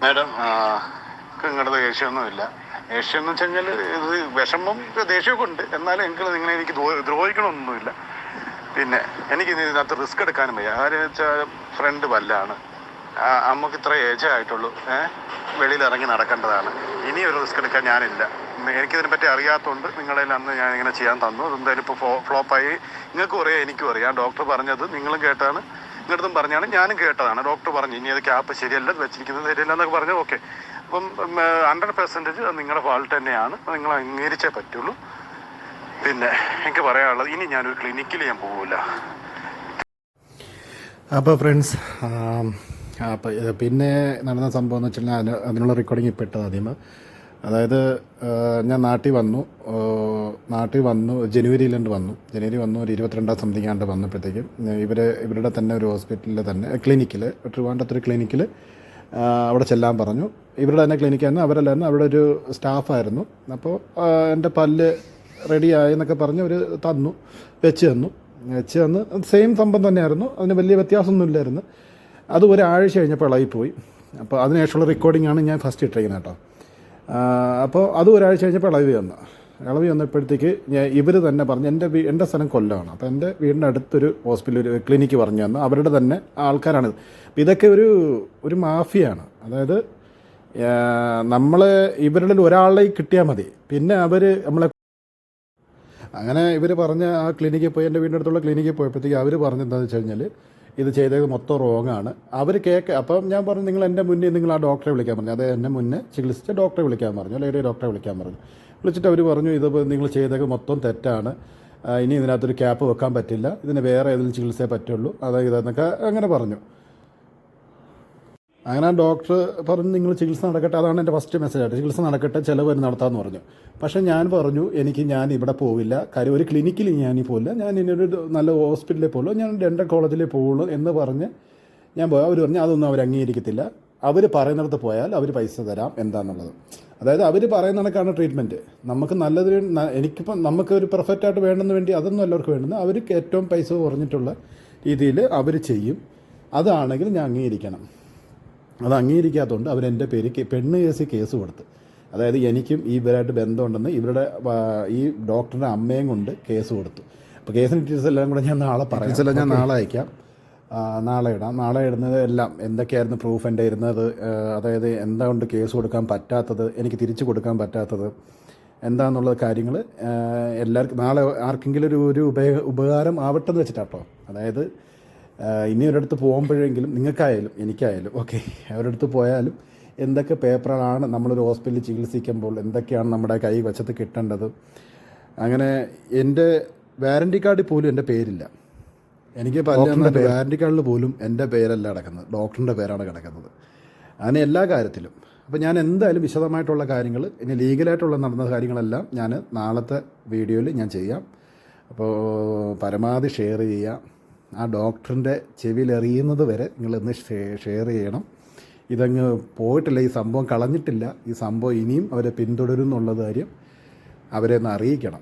Madam നിങ്ങളുടെ ദേഷ്യമൊന്നുമില്ല. ദേഷ്യം എന്ന് വെച്ച് കഴിഞ്ഞാൽ ഇത് വിഷമം ദേഷ്യമൊക്കെ ഉണ്ട്. എന്നാലും എനിക്ക് ദ്രോഹിക്കണമൊന്നുമില്ല. പിന്നെ എനിക്ക് ഇതിനകത്ത് റിസ്ക് എടുക്കാനും വയ്യ. ആരെന്ന് വെച്ചാൽ ഫ്രണ്ട് വല്ലാണ്, അമ്മക്ക് ഇത്ര ഏജേ ആയിട്ടുള്ളൂ, വെളിയിലിറങ്ങി നടക്കേണ്ടതാണ്. ഇനി ഒരു റിസ്ക് എടുക്കാൻ ഞാനില്ല. എനിക്കിതിനെപ്പറ്റി അറിയാത്തതുകൊണ്ട് നിങ്ങളെ അന്ന് ഞാനിങ്ങനെ ചെയ്യാൻ തന്നു. അതെന്തായാലും ഇപ്പോൾ ഫ്ലോപ്പായി. നിങ്ങൾക്കും അറിയാം, എനിക്കും അറിയാം. ഡോക്ടർ പറഞ്ഞത് നിങ്ങളും കേട്ടാണ്, നിങ്ങളടുത്തും പറഞ്ഞാണ്, ഞാനും കേട്ടതാണ്. ഡോക്ടർ പറഞ്ഞു ഇനി അത് ക്യാപ്പ് ശരിയല്ല, വെച്ചിരിക്കുന്നത് ശരിയല്ല എന്നൊക്കെ പറഞ്ഞു. ഓക്കെ, അപ്പം 100% അത് നിങ്ങളുടെ ഫാൾട്ട് തന്നെയാണ്. നിങ്ങൾ അംഗീകരിച്ചേ പറ്റുള്ളൂ. പിന്നെ എനിക്ക് പറയാനുള്ളത്, ഇനി ഞാനൊരു ക്ലിനിക്കിൽ ഞാൻ പോകില്ല. അപ്പോൾ ഫ്രണ്ട്സ്, പിന്നെ നടന്ന സംഭവം എന്ന് വെച്ചാൽ അതിനുള്ള റെക്കോർഡിങ് ഇപ്പോൾ ഇട്ടത് ആദ്യം. അതായത് ഞാൻ നാട്ടിൽ വന്നു ജനുവരിയിലുണ്ട് വന്നു. ജനുവരി വന്നു, ഒരു 22 സംതിങ് ആണ്ട് വന്നപ്പോഴത്തേക്കും ഇവരുടെ തന്നെ ഒരു ഹോസ്പിറ്റലിൽ തന്നെ ക്ലിനിക്കിൽ, ട്രിവാൻഡ്രത്തൊരു ക്ലിനിക്കിൽ അവിടെ ചെല്ലാൻ പറഞ്ഞു. ഇവരുടെ തന്നെ ക്ലിനിക്കായിരുന്നു, അവരല്ലായിരുന്നു, അവിടെ ഒരു സ്റ്റാഫായിരുന്നു. അപ്പോൾ എൻ്റെ പല്ല് റെഡിയായി എന്നൊക്കെ പറഞ്ഞ് അവർ വെച്ച് തന്നു. സെയിം സംഭവം തന്നെയായിരുന്നു, അതിന് വലിയ വ്യത്യാസമൊന്നും ഇല്ലായിരുന്നു. അത് ഒരാഴ്ച കഴിഞ്ഞപ്പോൾ ഇളകിപ്പോയി. അപ്പോൾ അതിനുശേഷമുള്ള റെക്കോർഡിങ്ങാണ് ഞാൻ ഫസ്റ്റ് ഇട്ടിരിക്കുന്നത് കേട്ടോ. അപ്പോൾ അത് ഒരാഴ്ച കഴിഞ്ഞപ്പോൾ ഇളവി വന്നപ്പോഴത്തേക്ക് ഇവർ തന്നെ പറഞ്ഞ്, എൻ്റെ സ്ഥലം കൊല്ലമാണ്. അപ്പോൾ എൻ്റെ വീടിൻ്റെ അടുത്തൊരു ഒരു ക്ലിനിക്ക് പറഞ്ഞു തന്നു. അവരുടെ തന്നെ ആൾക്കാരാണിത്. അപ്പോൾ ഇതൊക്കെ ഒരു മാഫിയാണ്. അതായത് ഇവരുടെ ഒരാളെ കിട്ടിയാൽ മതി, പിന്നെ അവർ നമ്മളെ അങ്ങനെ ഇവർ പറഞ്ഞ ആ ക്ലിനിക്കിൽ പോയി, എൻ്റെ വീടിൻ്റെ അടുത്തുള്ള ക്ലിനിക്കിൽ പോയപ്പോഴത്തേക്ക് അവർ പറഞ്ഞെന്താണെന്ന് വെച്ച് കഴിഞ്ഞാൽ ഇത് ചെയ്തത് മൊത്തം റോങ്ങാണ്. അവർ അപ്പം ഞാൻ പറഞ്ഞു, നിങ്ങൾ ആ ഡോക്ടറെ വിളിക്കാൻ പറഞ്ഞു. അത് എന്നെ മുന്നേ ചികിത്സിച്ച ഡോക്ടറെ വിളിക്കാൻ പറഞ്ഞു, ലേഡി ഡോക്ടറെ വിളിക്കാൻ പറഞ്ഞു. വിളിച്ചിട്ട് അവർ പറഞ്ഞു, ഇതിപ്പോൾ നിങ്ങൾ ചെയ്തത് മൊത്തം തെറ്റാണ്, ഇനി ഇതിനകത്തൊരു ക്യാപ്പ് വെക്കാൻ പറ്റില്ല, ഇതിന് വേറെ ഏതെങ്കിലും ചികിത്സയെ പറ്റുള്ളൂ, ഇതെന്നൊക്കെ അങ്ങനെ പറഞ്ഞു. അങ്ങനെ ആ ഡോക്ടർ പറഞ്ഞു, നിങ്ങൾ ചികിത്സ നടക്കട്ടെ. അതാണ് എൻ്റെ ഫസ്റ്റ് മെസ്സേജായിട്ട്, ചികിത്സ നടക്കട്ടെ, ചിലവ് നടത്താമെന്ന് പറഞ്ഞു. പക്ഷേ ഞാൻ പറഞ്ഞു, ഞാൻ ഇവിടെ പോവില്ല, കാര്യം ഒരു ക്ലിനിക്കിൽ ഞാനീ പോവില്ല, ഞാൻ ഇനിയൊരു നല്ല ഹോസ്പിറ്റലിൽ പോകുള്ളൂ, ഞാൻ ഡെൻ്റൽ കോളേജിലേ പോകുള്ളൂ എന്ന് പറഞ്ഞ് ഞാൻ പോയി. അവർ പറഞ്ഞു അതൊന്നും അവർ അംഗീകരിക്കത്തില്ല, അവർ പറയുന്നിടത്ത് പോയാൽ അവർ പൈസ തരാം എന്താണെന്നുള്ളത്. അതായത് അവർ പറയുന്ന കണക്കാണ് ട്രീറ്റ്മെൻറ്റ്. നമുക്ക് എനിക്കിപ്പം നമുക്കൊരു പെർഫെക്റ്റായിട്ട് വേണമെന്ന് വേണ്ടി അതൊന്നും എല്ലാവർക്കും വേണ്ടുന്നത്. അവർക്ക് ഏറ്റവും പൈസ കുറഞ്ഞിട്ടുള്ള രീതിയിൽ അവർ ചെയ്യും. അതാണെങ്കിൽ ഞാൻ അംഗീകരിക്കണം. അത് അംഗീകരിക്കാത്തതുകൊണ്ട് അവരെൻ്റെ പേര് പെണ്ണ് കേസ് കൊടുത്ത്. അതായത് എനിക്കും ഇവരായിട്ട് ബന്ധമുണ്ടെന്ന് ഇവരുടെ ഈ ഡോക്ടറുടെ അമ്മയും കൊണ്ട് കേസ് കൊടുത്തു. അപ്പോൾ കേസിന് ഡീറ്റെയിൽസ് എല്ലാം കൂടെ ഞാൻ നാളെ പറയാം. ഞാൻ നാളെ അയക്കാം, നാളെ ഇടാം. നാളെ ഇടുന്നത് എല്ലാം എന്തൊക്കെയായിരുന്നു പ്രൂഫ് എൻ്റെ ഇരുന്നത്, അതായത് എന്തുകൊണ്ട് കേസ് കൊടുക്കാൻ പറ്റാത്തത്, എനിക്ക് തിരിച്ചു കൊടുക്കാൻ പറ്റാത്തത് എന്താണെന്നുള്ള കാര്യങ്ങൾ എല്ലാവർക്കും നാളെ ആർക്കെങ്കിലും ഒരു ഉപകാരം ആവട്ടെ എന്ന് വെച്ചിട്ടാട്ടോ. അതായത് ഇനി ഒരിടത്ത് പോകുമ്പോഴെങ്കിലും നിങ്ങൾക്കായാലും എനിക്കായാലും ഓക്കെ, അവരടുത്ത് പോയാലും എന്തൊക്കെ പേപ്പറാണ് നമ്മളൊരു ഹോസ്പിറ്റലിൽ ചികിത്സിക്കുമ്പോൾ എന്തൊക്കെയാണ് നമ്മുടെ കൈ വശത്ത് കിട്ടേണ്ടത്. അങ്ങനെ എൻ്റെ വാറൻറ്റി കാർഡിൽ പോലും എൻ്റെ പേരില്ല. എനിക്ക് വാറൻറ്റി കാർഡിൽ പോലും എൻ്റെ പേരല്ല കിടക്കുന്നത്, ഡോക്ടറിൻ്റെ പേരാണ് കിടക്കുന്നത്. അങ്ങനെ എല്ലാ കാര്യത്തിലും. അപ്പോൾ ഞാൻ എന്തായാലും വിശദമായിട്ടുള്ള കാര്യങ്ങൾ, ഇനി ലീഗലായിട്ടുള്ള നടന്ന കാര്യങ്ങളെല്ലാം ഞാൻ നാളത്തെ വീഡിയോയിൽ ഞാൻ ചെയ്യാം. അപ്പോൾ പരമാവധി ഷെയർ ചെയ്യാം. ആ ഡോക്ടറിൻ്റെ ചെവിയിലെറിയുന്നത് വരെ നിങ്ങളൊന്ന് ഷെയർ ചെയ്യണം. ഇതങ്ങ് പോയിട്ടില്ല, ഈ സംഭവം കളഞ്ഞിട്ടില്ല, ഈ സംഭവം ഇനിയും അവരെ പിന്തുടരും എന്നുള്ള കാര്യം അവരെ ഒന്ന് അറിയിക്കണം.